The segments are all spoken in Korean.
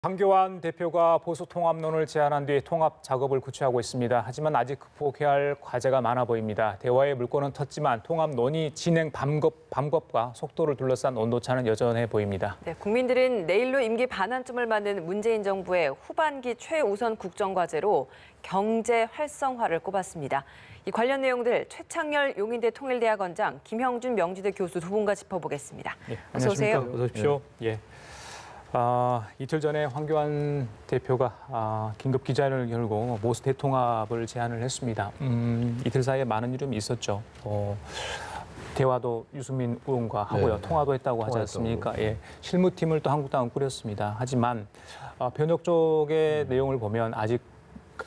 황교안 대표가 보수 통합론을 제안한 뒤 통합 작업을 구체하고 있습니다. 하지만 아직 극복해야 할 과제가 많아 보입니다. 대화의 물꼬는 텄지만 통합 논의 진행 밤겁과 속도를 둘러싼 온도차는 여전해 보입니다. 네, 국민들은 내일로 임기 반환점을 맞는 문재인 정부의 후반기 최우선 국정과제로 경제 활성화를 꼽았습니다. 이 관련 내용들 최창렬 용인대 통일대학원장, 김형준 명지대 교수 두 분과 짚어보겠습니다. 네, 어서 오세요. 어서 오십시오. 예. 이틀 전에 황교안 대표가 긴급 기자회견을 열고 보수 대통합을 제안을 했습니다. 이틀 사이에 많은 일이 있었죠. 대화도 유승민 의원과 하고요. 네, 통화도 했다고 하지 않습니까? 예. 실무팀을 또 한국당은 꾸렸습니다. 하지만 변혁 쪽의 내용을 보면 아직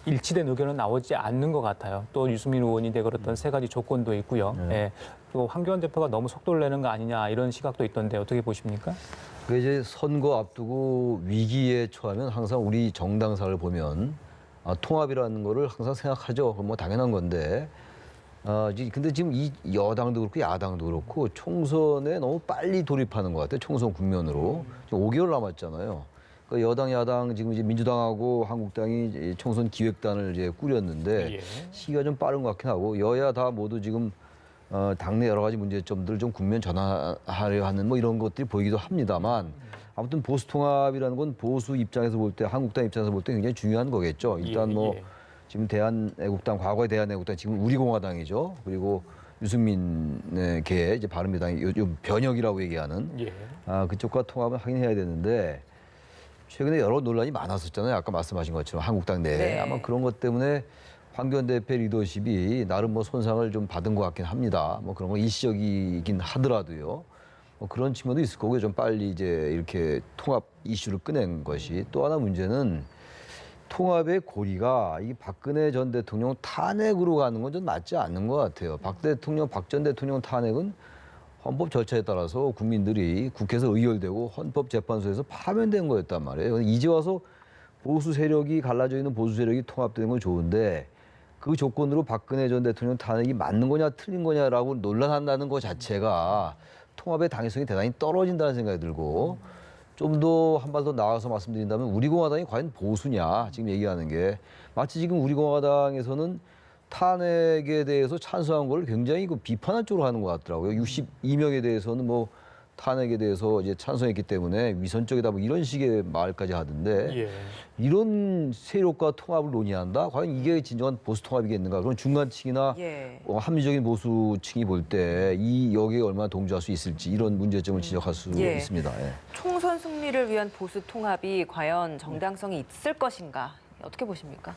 일치된 의견은 나오지 않는 것 같아요. 또 유승민 의원이 내걸었던 세 가지 조건도 있고요. 예. 또 황교안 대표가 너무 속도를 내는 거 아니냐 이런 시각도 있던데 어떻게 보십니까? 그 이제 선거 앞두고 위기에 처하면 항상 우리 정당사를 보면 통합이라는 거를 항상 생각하죠. 뭐 당연한 건데. 근데 지금 이 여당도 그렇고 야당도 그렇고 총선에 너무 빨리 돌입하는 것 같아요. 총선 국면으로. 지금 5개월 남았잖아요. 그러니까 여당, 야당 지금 이제 민주당하고 한국당이 이제 총선 기획단을 이제 꾸렸는데 예. 시기가 좀 빠른 것 같긴 하고 여야 다 모두 지금 당내 여러 가지 문제점들을 좀 국면 전환하려 하는 뭐 이런 것들이 보이기도 합니다만 아무튼 보수 통합이라는 건 보수 입장에서 볼 때 한국당 입장에서 볼 때 굉장히 중요한 거겠죠. 일단 뭐 지금 대한애국당 과거의 대한애국당 지금 우리공화당이죠. 그리고 유승민계 이제 바른미당이 요즘 변혁이라고 얘기하는 그쪽과 통합을 하긴 해야 되는데 최근에 여러 논란이 많았었잖아요. 아까 말씀하신 것처럼 한국당 내에 네. 아마 그런 것 때문에 황교안 대표 리더십이 나름 뭐 손상을 좀 받은 것 같긴 합니다. 뭐 그런 건 일시적이긴 하더라도요. 뭐 그런 측면도 있을 거고요. 좀 빨리 이제 이렇게 통합 이슈를 꺼낸 것이 또 하나 문제는 통합의 고리가 이 박근혜 전 대통령 탄핵으로 가는 건 좀 맞지 않는 것 같아요. 박 전 대통령 탄핵은 헌법 절차에 따라서 국민들이 국회에서 의결되고 헌법재판소에서 파면된 거였단 말이에요. 이제 와서 보수 세력이 갈라져 있는 보수 세력이 통합되는 건 좋은데 그 조건으로 박근혜 전 대통령 탄핵이 맞는 거냐 틀린 거냐라고 논란한다는 것 자체가 통합의 당위성이 대단히 떨어진다는 생각이 들고 좀 더 한 발 더 나아가서 말씀드린다면 우리공화당이 과연 보수냐 지금 얘기하는 게 마치 지금 우리공화당에서는 탄핵에 대해서 찬성한 걸 굉장히 비판한 쪽으로 하는 것 같더라고요. 62명에 대해서는 뭐 탄핵에 대해서 이제 찬성했기 때문에 위선적이다 뭐 이런 식의 말까지 하던데 이런 세력과 통합을 논의한다? 과연 이게 진정한 보수 통합이겠는가? 그런 중간층이나 합리적인 보수층이 볼 때 이 여기에 얼마나 동조할 수 있을지 이런 문제점을 지적할 수 있습니다. 총선 승리를 위한 보수 통합이 과연 정당성이 있을 것인가? 어떻게 보십니까?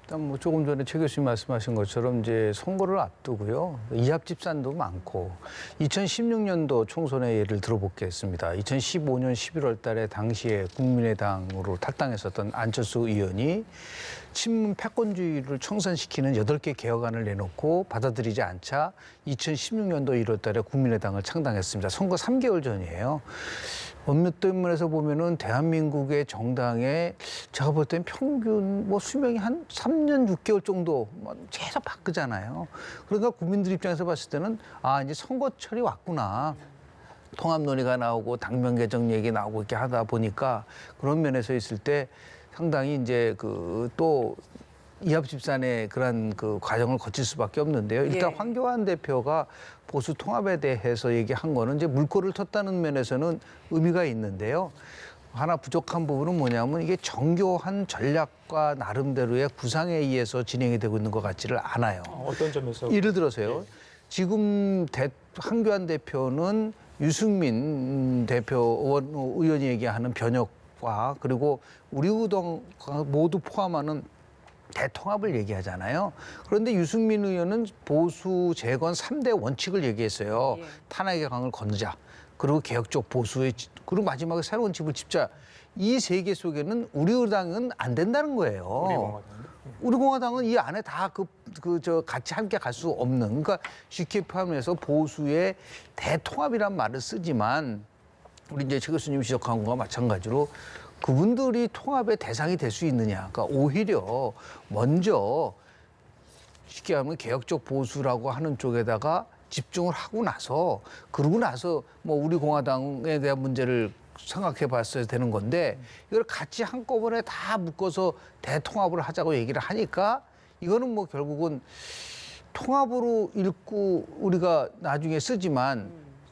일단 뭐 조금 전에 최 교수님 말씀하신 것처럼 이제 선거를 앞두고요. 이합 집산도 많고 2016년도 총선의 예를 들어보겠습니다. 2015년 11월 달에 당시에 국민의당으로 탈당했었던 안철수 의원이 친문 패권주의를 청산시키는 8개 개혁안을 내놓고 받아들이지 않자 2016년도 1월 달에 국민의당을 창당했습니다. 선거 3개월 전이에요. 어느 면에서 보면은 대한민국의 정당에 제가 볼 때는 평균 뭐 수명이 한 3년 6개월 정도 계속 바꾸잖아요. 그러니까 국민들 입장에서 봤을 때는 이제 선거철이 왔구나. 통합 논의가 나오고 당면 개정 얘기 나오고 이렇게 하다 보니까 그런 면에서 있을 때 상당히 이제 또 이합 집산의 그런 과정을 거칠 수밖에 없는데요. 일단 황교안 대표가 보수 통합에 대해서 얘기한 거는 이제 물꼬를 텄다는 면에서는 의미가 있는데요. 하나 부족한 부분은 뭐냐면 이게 정교한 전략과 나름대로의 구상에 의해서 진행이 되고 있는 것 같지를 않아요. 어떤 점에서? 예를 들어서요. 지금 황교안 대표는 유승민 의원이 얘기하는 변혁과 그리고 우리 우당 모두 포함하는 대통합을 얘기하잖아요. 그런데 유승민 의원은 보수 재건 3대 원칙을 얘기했어요. 탄핵의 강을 건너자. 그리고 개혁적 보수의 그리고 마지막에 새로운 집을 짓자. 이 세 개 속에는 우리당은 안 된다는 거예요. 우리공화당은 이 안에 다 같이 함께 갈 수 없는. 그러니까 쉽게 포함해서 보수의 대통합이란 말을 쓰지만 우리 이제 최 교수님 지적한 것과 마찬가지로 그분들이 통합의 대상이 될 수 있느냐. 그러니까 오히려 먼저 쉽게 하면 개혁적 보수라고 하는 쪽에다가 집중을 하고 나서 그러고 나서 뭐 우리 공화당에 대한 문제를 생각해 봤어야 되는 건데 이걸 같이 한꺼번에 다 묶어서 대통합을 하자고 얘기를 하니까 이거는 뭐 결국은 통합으로 읽고 우리가 나중에 쓰지만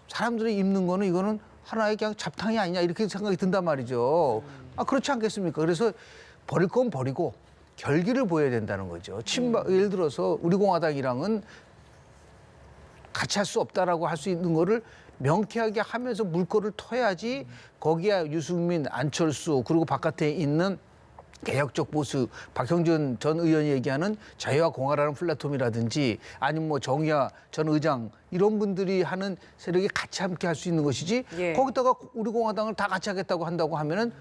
사람들이 읽는 거는 이거는 하나의 그냥 잡탕이 아니냐 이렇게 생각이 든단 말이죠. 아, 그렇지 않겠습니까? 그래서 버릴 건 버리고 결기를 보여야 된다는 거죠. 예를 들어서 우리 공화당이랑은 같이 할 수 없다라고 할 수 있는 거를 명쾌하게 하면서 물꼬를 터야지 거기에 유승민, 안철수 그리고 바깥에 있는 개혁적 보수 박형준 전 의원이 얘기하는 자유와 공화라는 플랫폼이라든지 아니면 뭐 정의화 전 의장 이런 분들이 하는 세력이 같이 함께 할 수 있는 것이지 예. 거기다가 우리 공화당을 다 같이 하겠다고 한다고 하면은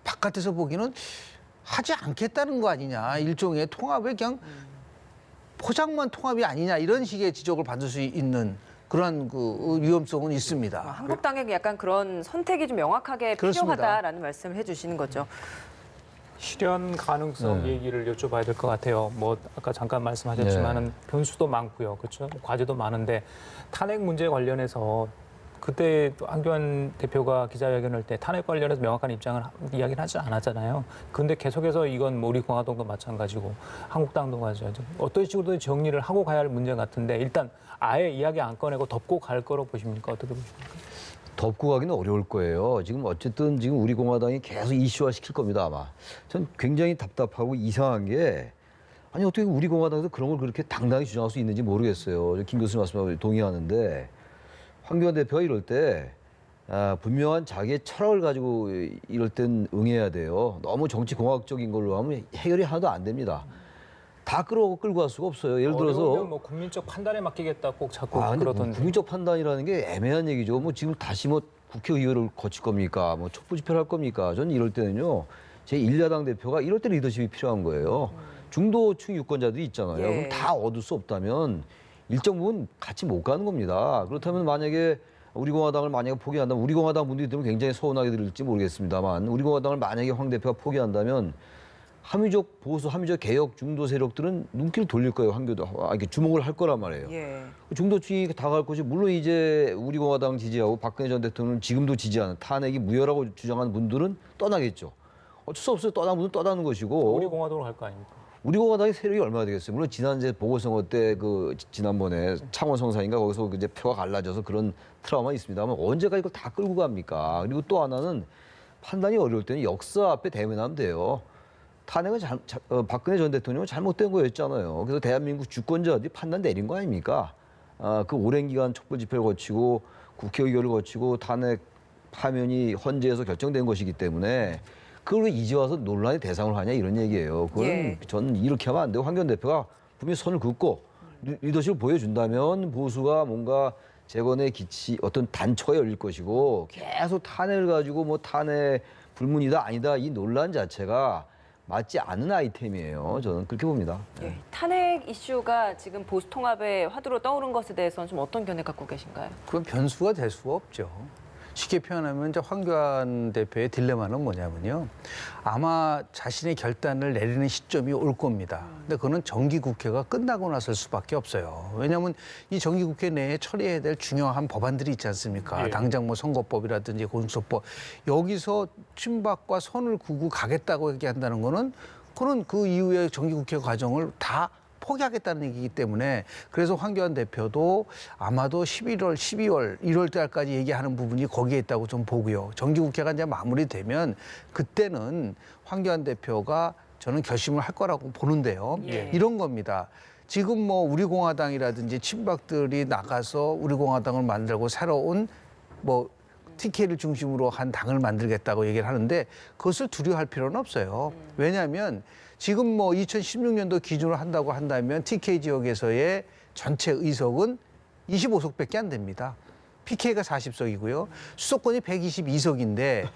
바깥에서 보기는 하지 않겠다는 거 아니냐. 일종의 통합의 그냥 포장만 통합이 아니냐 이런 식의 지적을 받을 수 있는 그런 그 위험성은 있습니다. 한국당에게 약간 그런 선택이 좀 명확하게 그렇습니다. 필요하다라는 말씀을 해주시는 거죠. 실현 가능성 네. 얘기를 여쭤봐야 될 것 같아요. 뭐 아까 잠깐 말씀하셨지만은 변수도 많고요, 그렇죠? 과제도 많은데 탄핵 문제 관련해서 그때 또 한교안 대표가 기자회견할 때 탄핵 관련해서 명확한 입장을 이야기를 하지 않았잖아요. 그런데 계속해서 이건 뭐 우리 공화당도 마찬가지고 한국당도 마찬가지고 어떤 식으로든 정리를 하고 가야 할 문제 같은데 일단 아예 이야기 안 꺼내고 덮고 갈 거로 보십니까? 어떻게 보십니까? 덮고 가기는 어려울 거예요. 지금 어쨌든 지금 우리 공화당이 계속 이슈화 시킬 겁니다, 아마. 전 굉장히 답답하고 이상한 게 아니 어떻게 우리 공화당에서 그런 걸 그렇게 당당히 주장할 수 있는지 모르겠어요. 김 교수님 말씀하고 동의하는데 황교안 대표가 이럴 때 분명한 자기의 철학을 가지고 이럴 땐 응해야 돼요. 너무 정치 공학적인 걸로 하면 해결이 하나도 안 됩니다. 다 끌고 갈 수가 없어요. 예를 들어서 어려우면 뭐 국민적 판단에 맡기겠다 꼭 자꾸 근데 그러던데. 국민적 판단이라는 게 애매한 얘기죠. 뭐 지금 다시 뭐 국회의원을 거칠 겁니까? 뭐 촛불 집회를 할 겁니까? 저는 이럴 때는요. 제 1야당 대표가 이럴 때 리더십이 필요한 거예요. 중도층 유권자들이 있잖아요. 예. 그럼 다 얻을 수 없다면 일정 부분 같이 못 가는 겁니다. 그렇다면 만약에 우리 공화당을 만약에 포기한다면 우리 공화당 분들이 들으면 굉장히 서운하게 들을지 모르겠습니다만 우리 공화당을 만약에 황 대표가 포기한다면 함의적 보수, 함의적 개혁 중도 세력들은 눈길을 돌릴 거예요. 이렇게 주목을 할 거란 말이에요. 예. 중도층이 다 갈 것이 물론 이제 우리 공화당 지지하고 박근혜 전 대통령을 지금도 지지하는 탄핵이 무효라고 주장하는 분들은 떠나겠죠. 어쩔 수 없어요. 떠나는 분은 떠나는 것이고. 우리 공화당으로 갈 거 아닙니까? 우리 공화당의 세력이 얼마나 되겠어요? 물론 지난제 보궐선거 때 지난번에 창원 성사인가 거기서 이제 표가 갈라져서 그런 트라우마 있습니다만 언제까지 이걸 다 끌고 갑니까? 그리고 또 하나는 판단이 어려울 때는 역사 앞에 대면하면 돼요. 탄핵은 박근혜 전 대통령은 잘못된 거였잖아요. 그래서 대한민국 주권자들이 판단 내린 거 아닙니까? 그 오랜 기간 촛불 집회를 거치고 국회의결을 거치고 탄핵 파면이 헌재에서 결정된 것이기 때문에 그걸 왜 이제 와서 논란의 대상을 하냐 이런 얘기예요. 그건 예. 저는 이렇게 하면 안 되고 황교안 대표가 분명히 선을 긋고 리더십을 보여준다면 보수가 뭔가 재건의 어떤 단초가 열릴 것이고 계속 탄핵을 가지고 뭐 탄핵 불문이다 아니다 이 논란 자체가 맞지 않은 아이템이에요. 저는 그렇게 봅니다. 예. 탄핵 이슈가 지금 보수 통합의 화두로 떠오른 것에 대해서는 좀 어떤 견해 갖고 계신가요? 그건 변수가 될 수가 없죠. 쉽게 표현하면 이제 황교안 대표의 딜레마는 뭐냐면요. 아마 자신의 결단을 내리는 시점이 올 겁니다. 근데 그거는 정기국회가 끝나고 나설 수밖에 없어요. 왜냐하면 이 정기국회 내에 처리해야 될 중요한 법안들이 있지 않습니까? 예. 당장 뭐 선거법이라든지 공수처법. 여기서 친박과 선을 그고 가겠다고 얘기한다는 거는 그는 그 이후에 정기국회 과정을 다 포기하겠다는 얘기이기 때문에 그래서 황교안 대표도 아마도 11월, 12월, 1월 달까지 얘기하는 부분이 거기에 있다고 좀 보고요. 정기국회가 이제 마무리되면 그때는 황교안 대표가 저는 결심을 할 거라고 보는데요. 예. 이런 겁니다. 지금 뭐 우리 공화당이라든지 친박들이 나가서 우리 공화당을 만들고 새로운 뭐 TK를 중심으로 한 당을 만들겠다고 얘기를 하는데 그것을 두려워할 필요는 없어요. 왜냐하면 지금 뭐 2016년도 기준으로 한다고 한다면 TK 지역에서의 전체 의석은 25석밖에 안 됩니다. PK가 40석이고요. 수도권이 122석인데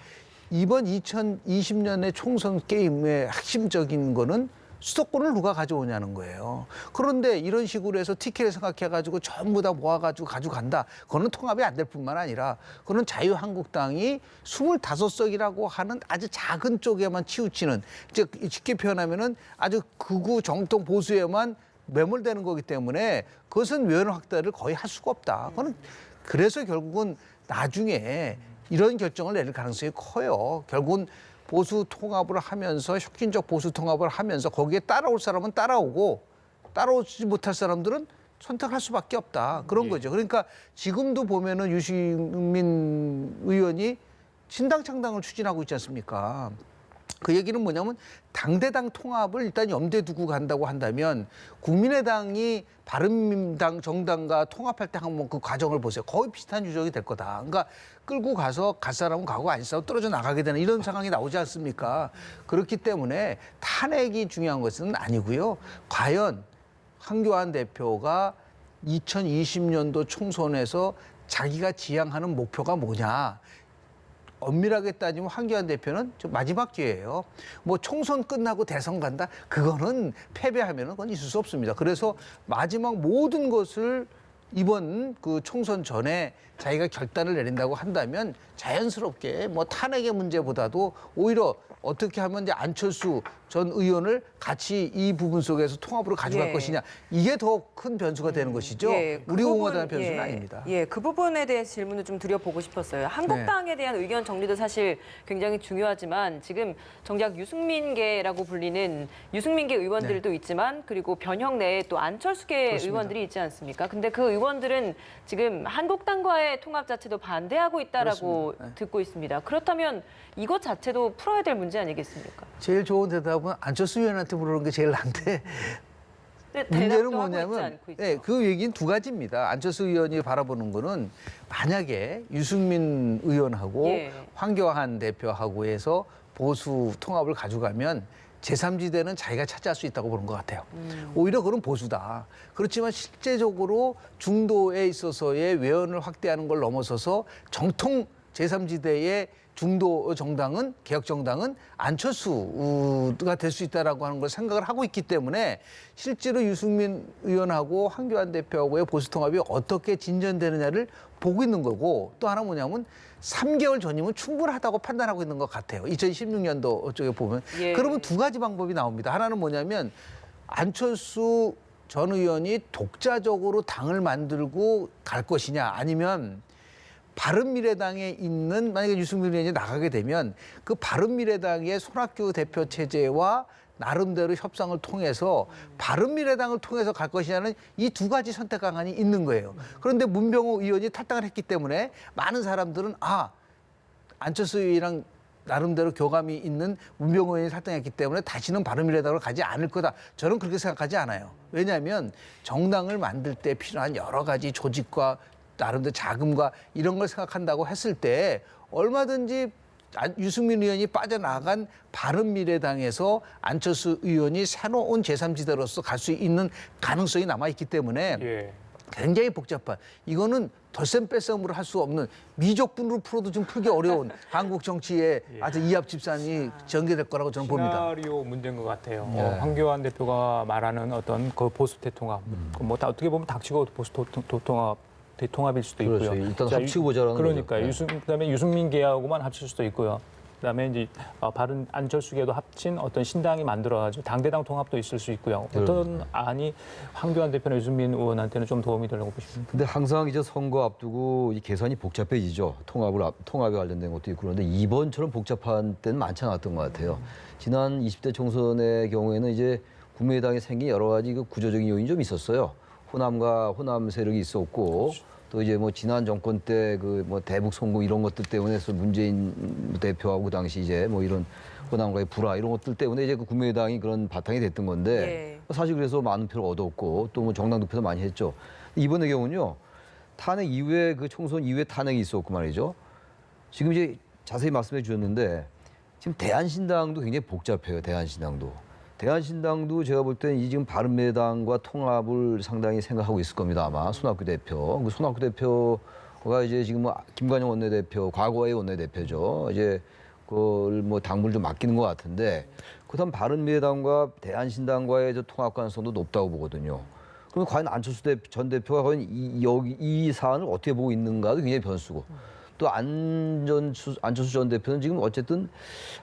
이번 2020년의 총선 게임의 핵심적인 거는 수도권을 누가 가져오냐는 거예요. 그런데 이런 식으로 해서 TK를 생각해가지고 전부 다 모아가지고 가져간다. 그거는 통합이 안 될 뿐만 아니라 그거는 자유한국당이 25석이라고 하는 아주 작은 쪽에만 치우치는 즉 쉽게 표현하면은 아주 극우 정통 보수에만 매몰되는 거기 때문에 그것은 외연 확대를 거의 할 수가 없다. 그거는 그래서 결국은 나중에 이런 결정을 내릴 가능성이 커요. 결국은 보수 통합을 하면서 혁신적 보수 통합을 하면서 거기에 따라올 사람은 따라오고 따라오지 못할 사람들은 선택할 수밖에 없다. 그런 거죠. 그러니까 지금도 보면은 유승민 의원이 신당 창당을 추진하고 있지 않습니까? 그 얘기는 뭐냐면 당대당 통합을 일단 염두에 두고 간다고 한다면 국민의당이 바른민당 정당과 통합할 때 한번 그 과정을 보세요. 거의 비슷한 유정이 될 거다. 그러니까 끌고 가서 갈 사람은 가고 안 사람 떨어져 나가게 되는 이런 상황이 나오지 않습니까? 그렇기 때문에 탄핵이 중요한 것은 아니고요. 과연 황교안 대표가 2020년도 총선에서 자기가 지향하는 목표가 뭐냐. 엄밀하게 따지면 황교안 대표는 좀 마지막 기회예요. 뭐 총선 끝나고 대선 간다? 그거는 패배하면은 그건 있을 수 없습니다. 그래서 마지막 모든 것을 이번 그 총선 전에 자기가 결단을 내린다고 한다면 자연스럽게 뭐 탄핵의 문제보다도 오히려 어떻게 하면 이제 안철수 전 의원을 같이 이 부분 속에서 통합으로 가져갈 예. 것이냐. 이게 더 큰 변수가 되는 것이죠. 예, 우리 부분, 공화당의 변수는 아닙니다. 예, 그 부분에 대해서 질문을 좀 드려보고 싶었어요. 한국당에 대한 의견 정리도 사실 굉장히 중요하지만 지금 정작 유승민계라고 불리는 유승민계 의원들도 있지만 그리고 변형 내에 또 안철수계 그렇습니다. 의원들이 있지 않습니까? 근데 그 의원들은 지금 한국당과의 통합 자체도 반대하고 있다라고 그렇습니다. 듣고 있습니다. 그렇다면 이것 자체도 풀어야 될 문제 아니겠습니까? 제일 좋은 대답은 안철수 의원한테 물어보는 게 제일 난데 근데 문제는 대답도 하고 있지 뭐냐면 않고 있죠. 네, 그 얘기는 두 가지입니다. 안철수 의원이 바라보는 거는 만약에 유승민 의원하고 예. 황교안 대표하고 해서 보수 통합을 가져가면 제3지대는 자기가 차지할 수 있다고 보는 것 같아요. 오히려 그건 보수다. 그렇지만 실제적으로 중도에 있어서의 외연을 확대하는 걸 넘어서서 정통 제3지대의 중도 정당은 개혁 정당은 안철수가 될 수 있다라고 하는 걸 생각을 하고 있기 때문에 실제로 유승민 의원하고 황교안 대표하고의 보수 통합이 어떻게 진전되느냐를 보고 있는 거고 또 하나 뭐냐면 3개월 전이면 충분하다고 판단하고 있는 것 같아요. 2016년도 쪽에 보면 예. 그러면 두 가지 방법이 나옵니다. 하나는 뭐냐면 안철수 전 의원이 독자적으로 당을 만들고 갈 것이냐 아니면 바른미래당에 있는 만약에 유승민 의원이 나가게 되면 그 바른미래당의 손학규 대표 체제와 나름대로 협상을 통해서 바른미래당을 통해서 갈 것이냐는 이 두 가지 선택 방안이 있는 거예요. 그런데 문병호 의원이 탈당을 했기 때문에 많은 사람들은 안철수 의원이랑 나름대로 교감이 있는 문병호 의원이 탈당했기 때문에 다시는 바른미래당으로 가지 않을 거다. 저는 그렇게 생각하지 않아요. 왜냐하면 정당을 만들 때 필요한 여러 가지 조직과 나름대로 자금과 이런 걸 생각한다고 했을 때 얼마든지 유승민 의원이 빠져나간 바른미래당에서 안철수 의원이 새로운 제3지대로서 갈 수 있는 가능성이 남아있기 때문에 예. 굉장히 복잡한 이거는 덧셈 뺄셈으로 할 수 없는 미적분으로 풀어도 좀 풀기 어려운 한국 정치의 아주 이합집산이 전개될 거라고 저는 봅니다. 시나리오 문제인 것 같아요. 예. 황교안 대표가 말하는 어떤 그 보수 대통합, 뭐 다 어떻게 보면 닥치고 보수 대통합일 수도 있고요. 그렇죠. 일단 자, 합치고 보자라는 그러니까 거죠. 그다음에 유승민계하고만 합칠 수도 있고요. 그다음에 이제 바른 안철수계도 합친 어떤 신당이 만들어가지고 당대당 통합도 있을 수 있고요. 어떤 안이 황교안 대표나 유승민 의원한테는 좀 도움이 되려고 보십니까? 근데 항상 이제 선거 앞두고 이 계산이 복잡해지죠. 통합에 관련된 것도 있고 그런데 이번처럼 복잡한 때는 많지 않았던 것 같아요. 지난 20대 총선의 경우에는 이제 국민의당에 생긴 여러 가지 그 구조적인 요인이 좀 있었어요. 호남 세력이 있었고 또 이제 뭐 지난 정권 때 그 뭐 대북 송금 이런 것들 때문에 문재인 대표하고 그 당시 이제 뭐 이런 호남과의 불화 이런 것들 때문에 이제 그 국민의당이 그런 바탕이 됐던 건데 사실 그래서 많은 표를 얻었고 또 뭐 정당 투표도 많이 했죠. 이번의 경우는요 탄핵 이후에 그 총선 이후에 탄핵이 있었고 말이죠. 지금 이제 자세히 말씀해 주셨는데 지금 대한신당도 굉장히 복잡해요. 대한신당도 제가 볼 때는 이 지금 바른미래당과 통합을 상당히 생각하고 있을 겁니다. 아마 손학규 대표. 그 손학규 대표가 이제 지금 뭐 김관영 원내대표, 과거의 원내대표죠. 이제 그걸 뭐 당무를 좀 맡기는 것 같은데 그다음 바른미래당과 대한신당과의 저 통합 가능성도 높다고 보거든요. 그럼 과연 안철수 전 대표가 과연 이 사안을 어떻게 보고 있는가도 굉장히 변수고. 또 안철수 전 대표는 지금 어쨌든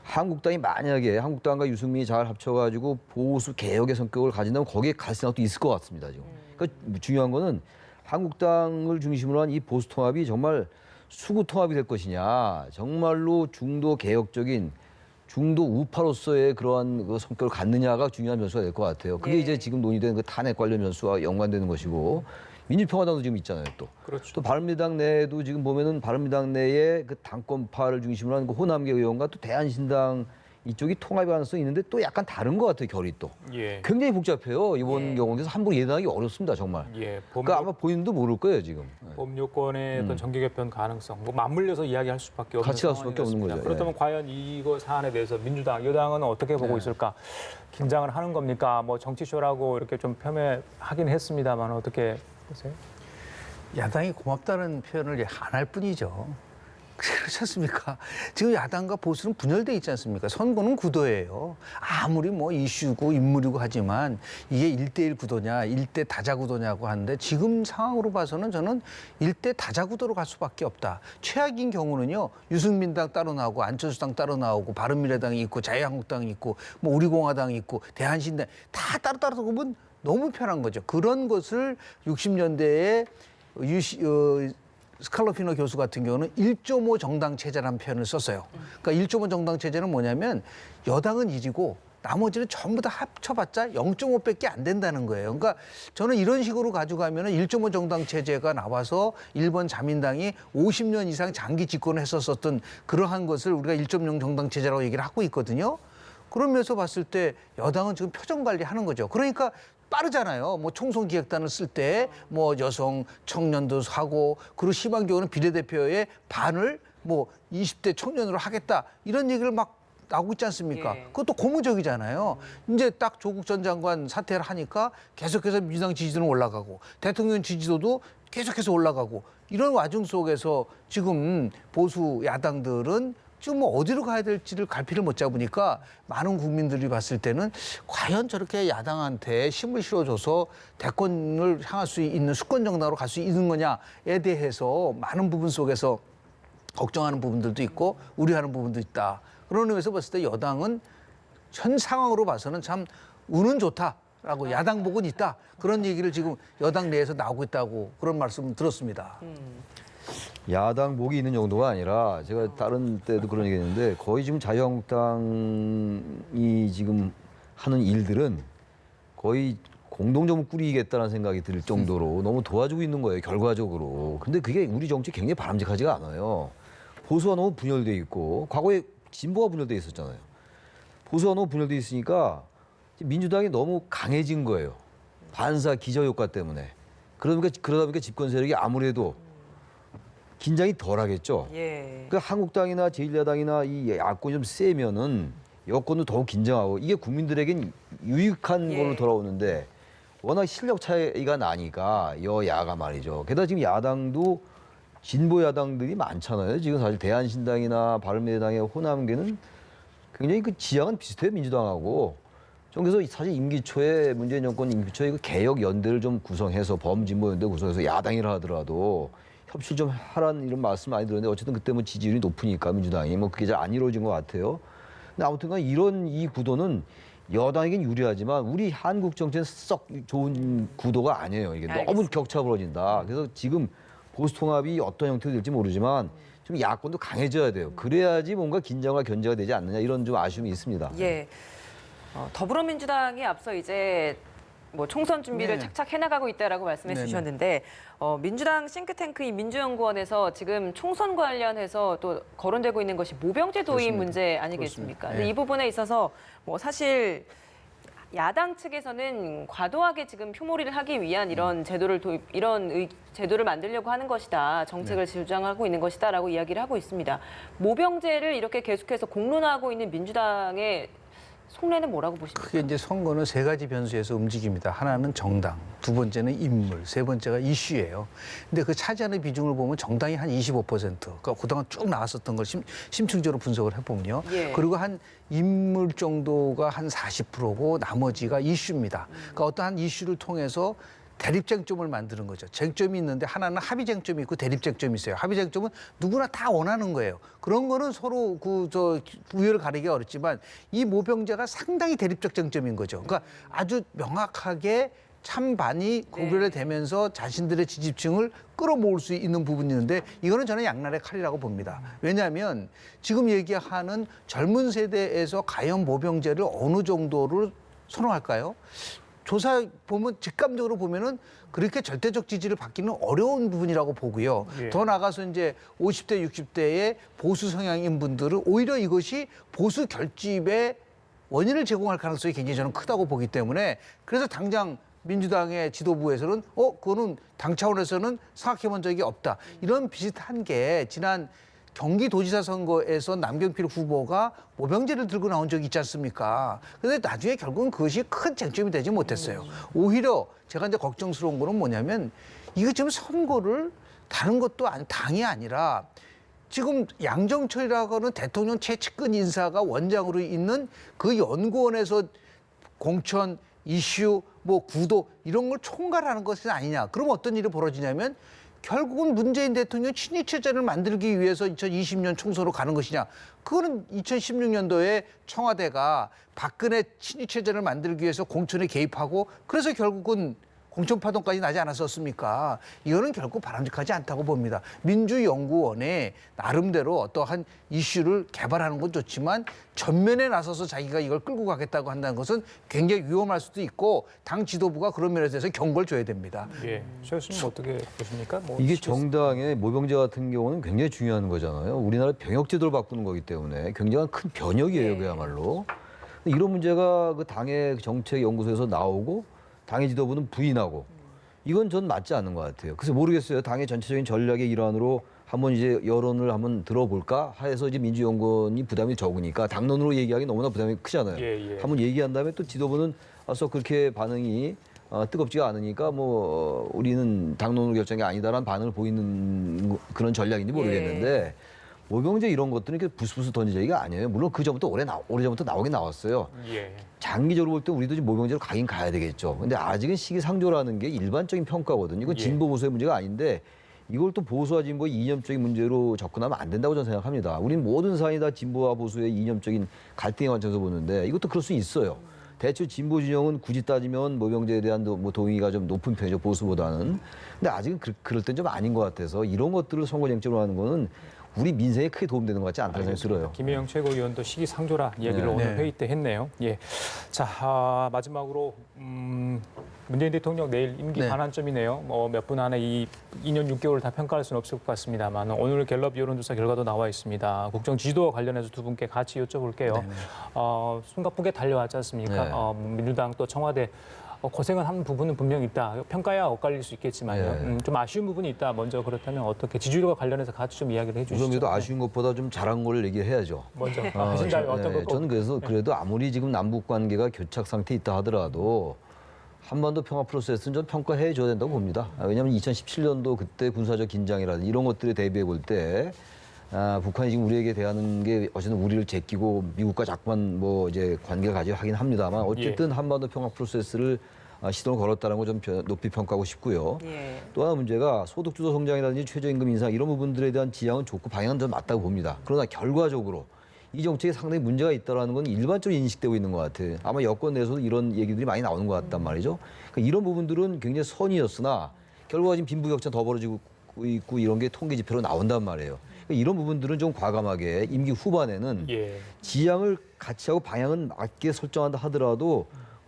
한국당이 만약에 한국당과 유승민이 잘 합쳐가지고 보수 개혁의 성격을 가진다면 거기에 갈 생각도 있을 것 같습니다. 지금. 그러니까 중요한 거는 한국당을 중심으로 한 이 보수 통합이 정말 수구 통합이 될 것이냐, 정말로 중도 개혁적인 중도 우파로서의 그러한 그 성격을 갖느냐가 중요한 변수가 될 것 같아요. 그게 예. 이제 지금 논의된 그 탄핵 관련 변수와 연관되는 것이고, 민주평화당도 지금 있잖아요, 또. 그렇죠. 또 바른미래당 내에도 지금 보면은 바른미래당 내에 그 당권파를 중심으로 하는 그 호남계 의원과 또 대한신당 이쪽이 통합이 가능성이 있는데 또 약간 다른 것 같아요, 결이 또. 예. 굉장히 복잡해요, 이번 예. 경우는. 그래서 함부로 예단하기 어렵습니다, 정말. 예. 그러니까 아마 본인도 모를 거예요, 지금. 법요건의 어떤 정계 개편 가능성, 뭐 맞물려서 이야기할 수밖에 없는 같이 갈 수밖에 없는 상황이었습니다. 거죠. 그렇다면 예. 과연 이거 사안에 대해서 민주당, 여당은 어떻게 보고 있을까? 긴장을 하는 겁니까? 뭐 정치쇼라고 이렇게 좀 폄훼하긴 했습니다만 어떻게 보세요? 야당이 고맙다는 표현을 안 할 뿐이죠. 그렇지 않습니까? 지금 야당과 보수는 분열돼 있지 않습니까? 선거는 구도예요. 아무리 뭐 이슈고 인물이고 하지만 이게 1대1 구도냐, 1대 다자 구도냐고 하는데 지금 상황으로 봐서는 저는 1대 다자 구도로 갈 수밖에 없다. 최악인 경우는요, 유승민당 따로 나오고 안철수당 따로 나오고 바른미래당이 있고 자유한국당이 있고 뭐 우리공화당이 있고 대한신당 다 따로따로 보면 너무 편한 거죠. 그런 것을 60년대에 스칼로피노 교수 같은 경우는 1.5 정당 체제라는 표현을 썼어요. 그러니까 1.5 정당 체제는 뭐냐면 여당은 1이고 나머지는 전부 다 합쳐봤자 0.5밖에 안 된다는 거예요. 그러니까 저는 이런 식으로 가져가면 1.5 정당 체제가 나와서 일본 자민당이 50년 이상 장기 집권을 했었던 그러한 것을 우리가 1.0 정당 체제라고 얘기를 하고 있거든요. 그러면서 봤을 때 여당은 지금 표정 관리하는 거죠. 그러니까 빠르잖아요. 뭐 총선 기획단을 쓸 때 뭐 여성 청년도 하고 그리고 심한 경우는 비례대표의 반을 뭐 20대 청년으로 하겠다 이런 얘기를 막 나오고 있지 않습니까? 예. 그것도 고무적이잖아요. 이제 딱 조국 전 장관 사퇴를 하니까 계속해서 민주당 지지도는 올라가고 대통령 지지도도 계속해서 올라가고 이런 와중 속에서 지금 보수 야당들은 지금 뭐 어디로 가야 될지를 갈피를 못 잡으니까 많은 국민들이 봤을 때는 과연 저렇게 야당한테 힘을 실어줘서 대권을 향할 수 있는 수권 정당으로 갈 수 있는 거냐에 대해서 많은 부분 속에서 걱정하는 부분들도 있고 우려하는 부분도 있다. 그런 의미에서 봤을 때 여당은 현 상황으로 봐서는 참 운은 좋다라고 야당 복은 있다. 그런 얘기를 지금 여당 내에서 나오고 있다고 그런 말씀 들었습니다. 야당 목이 있는 정도가 아니라 제가 다른 때도 그런 얘기했는데 거의 지금 자유한국당이 지금 하는 일들은 거의 공동정부 꾸리겠다는 생각이 들 정도로 너무 도와주고 있는 거예요, 결과적으로. 근데 그게 우리 정치 굉장히 바람직하지가 않아요. 보수가 너무 분열돼 있고 과거에 진보가 분열돼 있었잖아요. 보수가 너무 분열돼 있으니까 민주당이 너무 강해진 거예요. 반사 기저효과 때문에. 그러다 보니까 집권 세력이 아무래도 긴장이 덜하겠죠. 예. 그러니까 한국당이나 제1야당이나 이 야권이 좀 세면은 여권도 더욱 긴장하고 이게 국민들에겐 유익한 예. 걸로 돌아오는데 워낙 실력 차이가 나니까 여야가 말이죠. 게다가 지금 야당도 진보 야당들이 많잖아요. 지금 사실 대한신당이나 바른미래당의 호남계는 굉장히 그 지향은 비슷해요, 민주당하고. 좀 그래서 사실 임기 초에 문재인 정권 임기 초에 그 개혁 연대를 좀 구성해서 범진보 연대 구성해서 야당이라 하더라도 협치를 좀 하라는 이런 말씀 많이 들었는데 어쨌든 그때 뭐 지지율이 높으니까 민주당이 뭐 그게 잘 안 이루어진 것 같아요. 근데 아무튼간 이런 이 구도는 여당에겐 유리하지만 우리 한국 정치는 썩 좋은 구도가 아니에요. 이게 너무 알겠습니다. 격차가 벌어진다. 그래서 지금 보수 통합이 어떤 형태로 될지 모르지만 좀 야권도 강해져야 돼요. 그래야지 뭔가 긴장과 견제가 되지 않느냐 이런 좀 아쉬움이 있습니다. 예. 더불어민주당이 앞서 이제 뭐 총선 준비를 네. 착착 해나가고 있다라고 말씀해 네네. 주셨는데 민주당 싱크탱크인 민주연구원에서 지금 총선 관련해서 또 거론되고 있는 것이 모병제 도입 그렇습니다. 문제 아니겠습니까? 그렇습니다. 근데 네. 이 부분에 있어서 뭐 사실 야당 측에서는 과도하게 지금 흉몰이를 하기 위한 이런 제도를 제도를 만들려고 하는 것이다. 정책을 주장하고 있는 것이다라고 이야기를 하고 있습니다. 모병제를 이렇게 계속해서 공론화하고 있는 민주당의 속내는 뭐라고 보십니까? 크게 이제 선거는 세 가지 변수에서 움직입니다. 하나는 정당, 두 번째는 인물, 세 번째가 이슈예요. 근데 그 차지하는 비중을 보면 정당이 한 25%, 그러니까 그동안 쭉 나왔었던 걸 심층적으로 분석을 해보면요. 예. 그리고 한 인물 정도가 한 40%고 나머지가 이슈입니다. 그러니까 어떠한 이슈를 통해서 대립쟁점을 만드는 거죠. 쟁점이 있는데 하나는 합의쟁점이 있고 대립쟁점이 있어요. 합의쟁점은 누구나 다 원하는 거예요. 그런 거는 서로 우열을 가리기가 어렵지만 이 모병제가 상당히 대립적 쟁점인 거죠. 그러니까 아주 명확하게 찬반이 구별되면서 자신들의 지지층을 끌어모을 수 있는 부분이 있는데 이거는 저는 양날의 칼이라고 봅니다. 왜냐하면 지금 얘기하는 젊은 세대에서 과연 모병제를 어느 정도를 선호할까요? 조사 보면 직감적으로 보면은 그렇게 절대적 지지를 받기는 어려운 부분이라고 보고요. 예. 더 나가서 이제 50대, 60대의 보수 성향인 분들은 오히려 이것이 보수 결집의 원인을 제공할 가능성이 굉장히 저는 크다고 보기 때문에 그래서 당장 민주당의 지도부에서는 그거는 당 차원에서는 생각해 본 적이 없다. 이런 비슷한 게 지난 경기도지사 선거에서 남경필 후보가 모병제를 들고 나온 적이 있지 않습니까? 그런데 나중에 결국은 그것이 큰 쟁점이 되지 못했어요. 오히려 제가 이제 걱정스러운 거는 뭐냐면 이거 지금 선거를 다른 것도 당이 아니라 지금 양정철이라고 하는 대통령 최측근 인사가 원장으로 있는 그 연구원에서 공천, 이슈, 뭐 구도 이런 걸 총괄하는 것은 아니냐. 그럼 어떤 일이 벌어지냐면 결국은 문재인 대통령 친위 체제를 만들기 위해서 2020년 총선으로 가는 것이냐. 그거는 2016년도에 청와대가 박근혜 친위 체제를 만들기 위해서 공천에 개입하고 그래서 결국은 공천 파동까지 나지 않았었습니까? 이거는 결국 바람직하지 않다고 봅니다. 민주연구원에 나름대로 어떠한 이슈를 개발하는 건 좋지만 전면에 나서서 자기가 이걸 끌고 가겠다고 한다는 것은 굉장히 위험할 수도 있고 당 지도부가 그런 면에 대해서 경고를 줘야 됩니다. 예, 최 교수님 어떻게 보십니까? 뭐 이게 정당의 모병제 같은 경우는 굉장히 중요한 거잖아요. 우리나라 병역제도를 바꾸는 거기 때문에 굉장한 큰 변혁이에요, 그야말로. 이런 문제가 그 당의 정책연구소에서 나오고 당의 지도부는 부인하고 이건 전 맞지 않는 것 같아요. 그래서 모르겠어요. 당의 전체적인 전략의 일환으로 한번 이제 여론을 한번 들어볼까 해서 이제 민주연구원이 부담이 적으니까 당론으로 얘기하기 너무나 부담이 크잖아요. 예. 한번 얘기한 다음에 또 지도부는 썩 그렇게 반응이 뜨겁지가 않으니까 뭐 우리는 당론으로 결정이 아니다라는 반응을 보이는 그런 전략인지 모르겠는데 모병제 이런 것들은 이렇게 부스부스 던질 얘기가 아니에요. 물론 그 전부터 오래전부터 나오긴 나왔어요. 예. 장기적으로 볼 때 우리도 지금 모병제로 가긴 가야 되겠죠. 근데 아직은 시기상조라는 게 일반적인 평가거든요. 이건 진보 보수의 문제가 아닌데 이걸 또 보수와 진보의 이념적인 문제로 접근하면 안 된다고 저는 생각합니다. 우린 모든 사안이 다 진보와 보수의 이념적인 갈등에 관점에서 보는데 이것도 그럴 수 있어요. 대체 진보 진영은 굳이 따지면 모병제에 대한 뭐 동의가 좀 높은 편이죠, 보수보다는. 근데 아직은 그럴 땐 좀 아닌 것 같아서 이런 것들을 선거 쟁점으로 하는 거는 우리 민생에 크게 도움되는 것 같지 않다는 생각이 들어요. 김혜영 최고위원도 시기상조라 이야기를 오늘 회의 때 했네요. 예. 자, 마지막으로 문재인 대통령 내일 임기 반환점이네요. 몇 분 안에 이 2년 6개월을 다 평가할 수는 없을 것 같습니다만 오늘 갤럽 여론조사 결과도 나와 있습니다. 국정 지도와 관련해서 두 분께 같이 여쭤볼게요. 숨가쁘게 달려왔지 않습니까? 민주당 또 청와대 고생을 한 부분은 분명히 있다. 평가야 엇갈릴 수 있겠지만요. 좀 아쉬운 부분이 있다. 먼저 그렇다면 어떻게 지지율과 관련해서 같이 좀 이야기를 해주시죠. 우선 그래도 아쉬운 것보다 좀 잘한 걸 얘기해야죠. 먼저 하신 다음에 어떤 거 저는 그래서 그래도 아무리 지금 남북 관계가 교착 상태에 있다 하더라도 한반도 평화 프로세스는 좀 평가해 줘야 된다고 봅니다. 왜냐하면 2017년도 그때 군사적 긴장이라든지 이런 것들에 대비해 볼 때 북한이 지금 우리에게 대하는 게 어쨌든 우리를 제끼고 미국과 자꾸만 뭐 이제 관계를 가지고 하긴 합니다만 어쨌든 한반도 평화 프로세스를 시도를 걸었다는 거 좀 높이 평가하고 싶고요. 또 하나 문제가 소득주도 성장이라든지 최저임금 인상 이런 부분들에 대한 지향은 좋고 방향은 좀 맞다고 봅니다. 그러나 결과적으로 이 정책에 상당히 문제가 있다는 건 일반적으로 인식되고 있는 것 같아요. 아마 여권 내에서도 이런 얘기들이 많이 나오는 것 같단 말이죠. 그러니까 이런 부분들은 굉장히 선이었으나 결과가 지금 빈부격차 더 벌어지고 있고 이런 게 통계 지표로 나온단 말이에요. 그러니까 이런 부분들은 좀 과감하게 임기 후반에는 지향을 같이 하고 방향은 맞게 설정한다 하더라도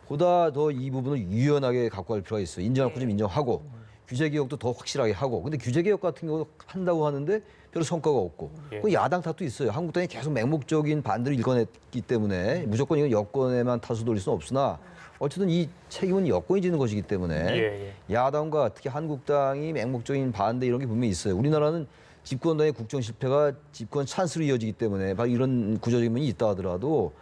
보다 더 이 부분을 유연하게 갖고 갈 필요가 있어요. 인정할 거 좀 인정하고 규제 개혁도 더 확실하게 하고. 근데 규제 개혁 같은 경우 한다고 하는데 별 성과가 없고. 그 야당 탓도 있어요. 한국당이 계속 맹목적인 반대를 일궈냈기 때문에 무조건 이건 여권에만 탓을 돌릴 수는 없으나 어쨌든 이 책임은 여권이 지는 것이기 때문에 야당과 특히 한국당이 맹목적인 반대 이런 게 분명히 있어요. 우리나라는 집권당의 국정 실패가 집권 찬스로 이어지기 때문에 바로 이런 구조적인 면이 있다 하더라도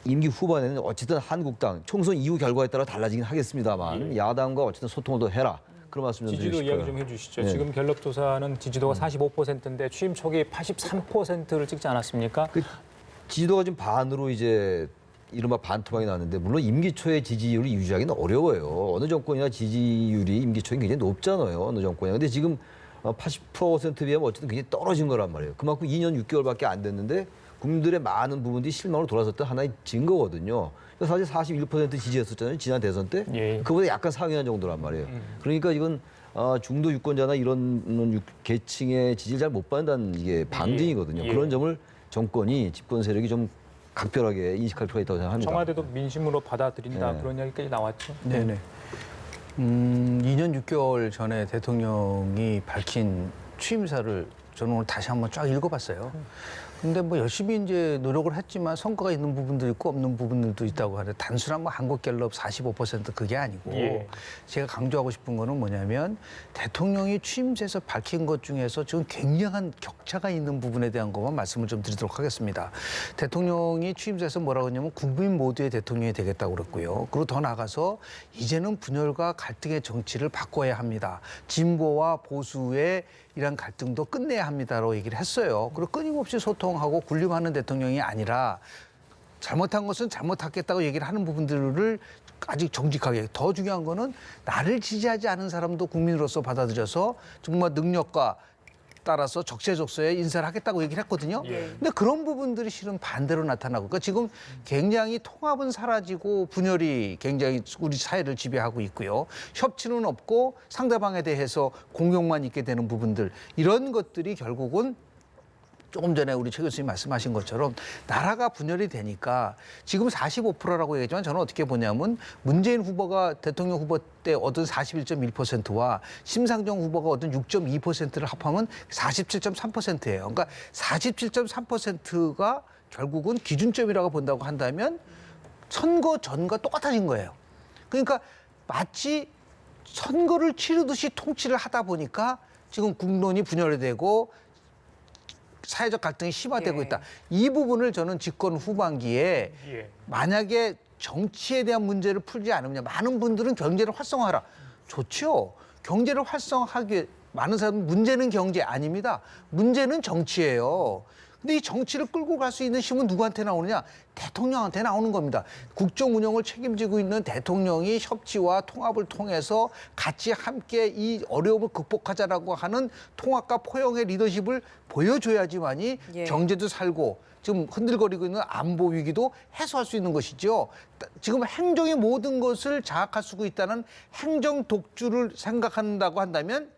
임기 후반에는 어쨌든 한국당 총선 이후 결과에 따라 달라지긴 하겠습니다만 야당과 어쨌든 소통을 더 해라. 그런 말씀 좀 드리고 지지도 싶어요. 이야기 좀 해주시죠. 지금 갤럽 조사는 지지도가 45%인데 취임 초기 83%를 찍지 않았습니까? 그 지지도가 지금 반으로 이제 이른바 반토막이 나는데 물론 임기 초에 지지율을 유지하기는 어려워요. 어느 정권이나 지지율이 임기 초에 굉장히 높잖아요. 어느 정권이나. 근데 지금 80%에 비하면 어쨌든 굉장히 떨어진 거란 말이에요. 그만큼 2년 6개월밖에 안 됐는데 국민들의 많은 부분들이 실망으로 돌아섰던 하나의 증거거든요. 사실 41% 지지했었잖아요. 지난 대선 때. 예. 그보다 약간 상회한 정도란 말이에요. 그러니까 이건 중도 유권자나 이런 계층의 지지를 잘 못 받는다는 이게 반증이거든요. 예. 그런 점을 정권이 집권 세력이 좀 각별하게 인식할 필요가 있다고 생각합니다. 청와대도 민심으로 받아들인다 네. 그런 이야기까지 나왔죠. 네네. 2년 6개월 전에 대통령이 밝힌 취임사를 저는 오늘 다시 한번 쫙 읽어봤어요. 근데 뭐 열심히 이제 노력을 했지만 성과가 있는 부분도 있고 없는 부분들도 있다고 하는데 단순한 뭐 한국갤럽 45% 그게 아니고 예. 제가 강조하고 싶은 거는 뭐냐면 대통령이 취임사에서 밝힌 것 중에서 지금 굉장한 격차가 있는 부분에 대한 것만 말씀을 좀 드리도록 하겠습니다. 대통령이 취임사에서 뭐라고 했냐면 국민 모두의 대통령이 되겠다고 그랬고요. 그리고 더 나아가서 이제는 분열과 갈등의 정치를 바꿔야 합니다. 진보와 보수의 이런 갈등도 끝내야 합니다라고 얘기를 했어요. 그리고 끊임없이 소통하고 군림하는 대통령이 아니라 잘못한 것은 잘못하겠다고 얘기를 하는 부분들을 아직 정직하게 더 중요한 거는 나를 지지하지 않은 사람도 국민으로서 받아들여서 정말 능력과 따라서 적재적소에 인사를 하겠다고 얘기를 했거든요. 근데 그런 부분들이 실은 반대로 나타나고 그러니까 지금 굉장히 통합은 사라지고 분열이 굉장히 우리 사회를 지배하고 있고요. 협치는 없고 상대방에 대해서 공격만 있게 되는 부분들 이런 것들이 결국은 조금 전에 우리 최 교수님 말씀하신 것처럼 나라가 분열이 되니까 지금 45%라고 얘기했지만 저는 어떻게 보냐면 문재인 후보가 대통령 후보 때 얻은 41.1%와 심상정 후보가 얻은 6.2%를 합하면 47.3%예요. 그러니까 47.3%가 결국은 기준점이라고 본다고 한다면 선거 전과 똑같아진 거예요. 그러니까 마치 선거를 치르듯이 통치를 하다 보니까 지금 국론이 분열되고 사회적 갈등이 심화되고 예. 있다. 이 부분을 저는 집권 후반기에 예. 만약에 정치에 대한 문제를 풀지 않으면 많은 분들은 경제를 활성화하라. 좋죠. 경제를 활성화하기 많은 사람은 문제는 경제 아닙니다. 문제는 정치예요. 근데 이 정치를 끌고 갈 수 있는 힘은 누구한테 나오느냐? 대통령한테 나오는 겁니다. 국정 운영을 책임지고 있는 대통령이 협치와 통합을 통해서 같이 함께 이 어려움을 극복하자라고 하는 통합과 포용의 리더십을 보여줘야지만이 예. 경제도 살고 지금 흔들거리고 있는 안보 위기도 해소할 수 있는 것이죠. 지금 행정이 모든 것을 장악할 수 있다는 행정 독주를 생각한다고 한다면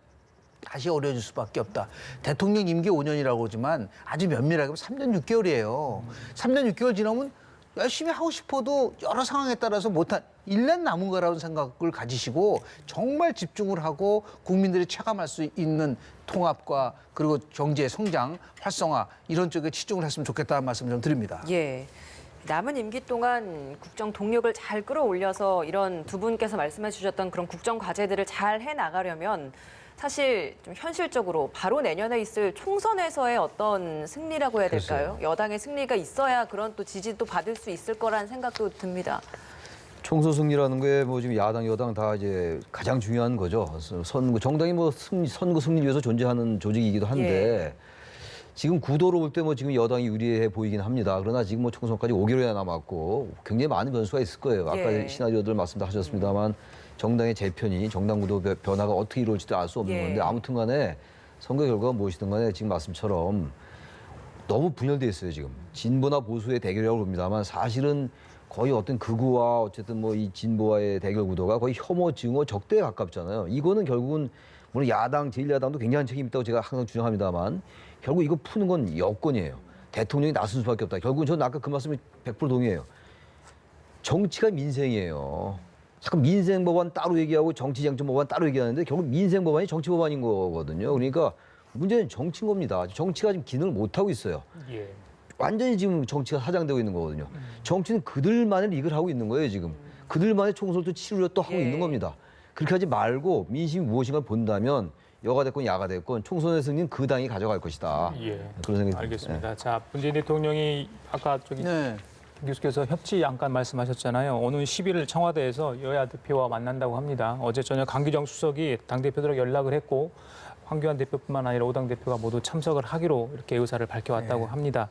다시 어려워질 수밖에 없다. 대통령 임기 5년이라고 하지만 아주 면밀하게 보면 3년 6개월이에요. 3년 6개월 지나면 열심히 하고 싶어도 여러 상황에 따라서 못한 1년 남은 거라는 생각을 가지시고 정말 집중을 하고 국민들이 체감할 수 있는 통합과 그리고 경제 성장, 활성화 이런 쪽에 치중을 했으면 좋겠다는 말씀 좀 드립니다. 예. 남은 임기 동안 국정 동력을 잘 끌어올려서 이런 두 분께서 말씀해 주셨던 그런 국정 과제들을 잘 해나가려면 사실 좀 현실적으로 바로 내년에 있을 총선에서의 어떤 승리라고 해야 될까요? 글쎄요. 여당의 승리가 있어야 그런 또 지지도 받을 수 있을 거라는 생각도 듭니다. 총선 승리라는 게 뭐 지금 야당 여당 다 이제 가장 중요한 거죠. 선거 정당이 뭐 선거 승리를 위해서 존재하는 조직이기도 한데 지금 구도로 볼 때 뭐 지금 여당이 유리해 보이긴 합니다. 그러나 지금 뭐 총선까지 5개월이나 남았고 굉장히 많은 변수가 있을 거예요. 아까 예. 시나리오들 말씀 다 하셨습니다만 정당의 재편이 정당 구도 변화가 어떻게 이루어질지도 알 수 없는 예. 건데 아무튼 간에 선거 결과가 무엇이든 간에 지금 말씀처럼 너무 분열돼 있어요. 지금 진보나 보수의 대결이라고 봅니다만 사실은 거의 어떤 극우와 어쨌든 뭐 이 진보와의 대결 구도가 거의 혐오, 증오, 적대에 가깝잖아요. 이거는 결국은 물론 야당, 제1야당도 굉장한 책임이 있다고 제가 항상 주장합니다만 결국 이거 푸는 건 여건이에요. 대통령이 나설 수밖에 없다. 결국은 저는 아까 그 말씀에 100% 동의해요. 정치가 민생이에요. 잠깐 민생법안 따로 얘기하고 정치쟁점법안 따로 얘기하는데 결국 민생법안이 정치법안인 거거든요. 그러니까 문제는 정치인 겁니다. 정치가 지금 기능을 못하고 있어요. 예. 완전히 지금 정치가 사장되고 있는 거거든요. 정치는 그들만의 리그를 하고 있는 거예요, 지금. 그들만의 총선을 또 치르려 또 하고 예. 있는 겁니다. 그렇게 하지 말고 민심이 무엇인가 본다면 여가 됐건 야가 됐건 총선의 승리는 그 당이 가져갈 것이다. 예. 그런 생각이 알겠습니다. 듭니다. 자, 문재인 대통령이 아까 저기 네. 교수께서 협치 잠깐 말씀하셨잖아요. 오는 11일 청와대에서 여야 대표와 만난다고 합니다. 어제 저녁 강기정 수석이 당대표들하고 연락을 했고 황교안 대표뿐만 아니라 5당 대표가 모두 참석을 하기로 이렇게 의사를 밝혀왔다고 합니다.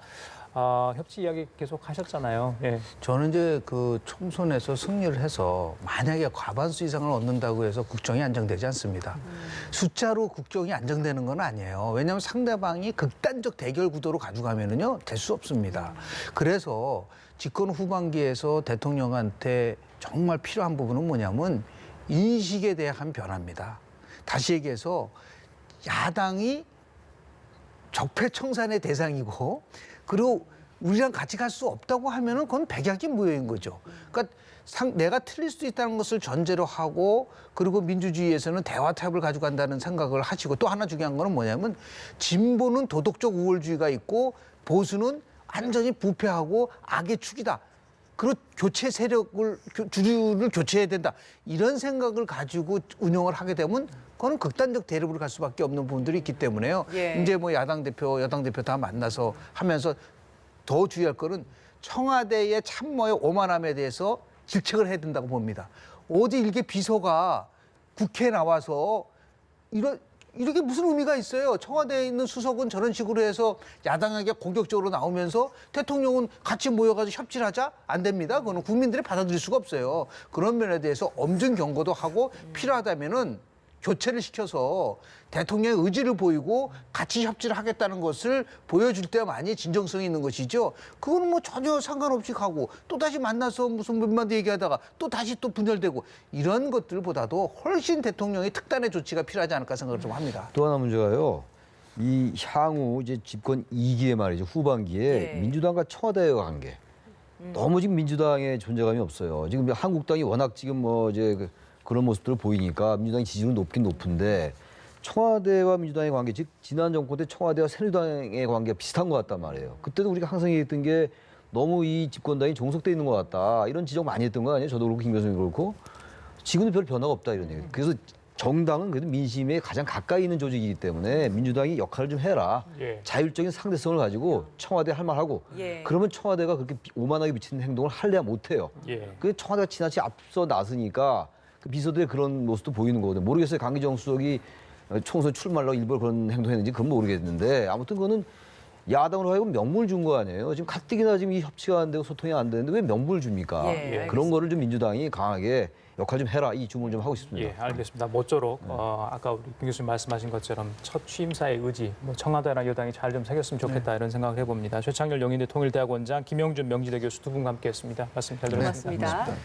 협치 이야기 계속 하셨잖아요. 예. 저는 이제 그 총선에서 승리를 해서 만약에 과반수 이상을 얻는다고 해서 국정이 안정되지 않습니다. 숫자로 국정이 안정되는 건 아니에요. 왜냐하면 상대방이 극단적 대결 구도로 가져가면은요 될 수 없습니다. 그래서 집권 후반기에서 대통령한테 정말 필요한 부분은 뭐냐면 인식에 대한 변화입니다. 다시 얘기해서 야당이 적폐청산의 대상이고 그리고 우리랑 같이 갈 수 없다고 하면은 그건 백약이 무효인 거죠. 그러니까 내가 틀릴 수도 있다는 것을 전제로 하고 그리고 민주주의에서는 대화 타협을 가져간다는 생각을 하시고 또 하나 중요한 거는 뭐냐면 진보는 도덕적 우월주의가 있고 보수는 완전히 부패하고 악의 축이다. 그리고 교체 세력을 주류를 교체해야 된다. 이런 생각을 가지고 운영을 하게 되면 그거는 극단적 대립으로 갈 수밖에 없는 부분들이 있기 때문에요. 예. 이제 뭐 야당 대표, 여당 대표 다 만나서 하면서 더 주의할 거는 청와대의 참모의 오만함에 대해서 질책을 해야 된다고 봅니다. 어디 일개 비서가 국회에 나와서 이렇게 무슨 의미가 있어요? 청와대에 있는 수석은 저런 식으로 해서 야당에게 공격적으로 나오면서 대통령은 같이 모여가지고 협치를 하자? 안 됩니다. 그거는 국민들이 받아들일 수가 없어요. 그런 면에 대해서 엄중 경고도 하고 필요하다면은 교체를 시켜서 대통령의 의지를 보이고 같이 협치를 하겠다는 것을 보여줄 때만이 진정성이 있는 것이죠. 그거는 뭐 전혀 상관없이 가고 또 다시 만나서 무슨 몇 마디 얘기하다가 또 다시 또 분열되고 이런 것들보다도 훨씬 대통령의 특단의 조치가 필요하지 않을까 생각을 좀 합니다. 또 하나 문제가요. 이 향후 이제 집권 2기에 말이죠. 후반기에 예. 민주당과 청와대의 관계. 너무 지금 민주당의 존재감이 없어요. 지금 한국당이 워낙 지금 뭐 이제 그런 모습들을 보이니까 민주당의 지지율은 높긴 높은데 청와대와 민주당의 관계, 즉 지난 정권 때 청와대와 새누리당의 관계가 비슷한 것 같단 말이에요. 그때도 우리가 항상 얘기했던 게 너무 이 집권당이 종속돼 있는 것 같다. 이런 지적 많이 했던 거 아니에요? 저도 그렇고 김 교수님 그렇고. 지금도 별 변화가 없다 이런 얘기. 그래서 정당은 그래도 민심에 가장 가까이 있는 조직이기 때문에 민주당이 역할을 좀 해라. 예. 자율적인 상대성을 가지고 청와대 할 말하고 예. 그러면 청와대가 그렇게 오만하게 비치는 행동을 할래야 못해요. 예. 그 청와대가 지나치 앞서 나서니까 그 비서들의 그런 모습도 보이는 거거든요. 모르겠어요. 강기정 수석이 총선 출마하려고 일부러 그런 행동했는지 그건 모르겠는데 아무튼 그거는 야당으로 하여금 명분을 준 거 아니에요. 지금 가뜩이나 지금 이 협치가 안 되고 소통이 안 되는데 왜 명분을 줍니까? 예, 그런 거를 좀 민주당이 강하게 역할 좀 해라 이 주문을 좀 하고 싶습니다. 예, 알겠습니다. 모쪼록 아까 우리 김 교수님 말씀하신 것처럼 첫 취임사의 의지, 뭐 청와대랑 여당이 잘 좀 새겼으면 좋겠다 이런 생각을 해봅니다. 최창렬 영인대 통일대학원장, 김영준 명지대 교수 두 분과 함께했습니다. 말씀 잘 들었습니다. 고맙습니다.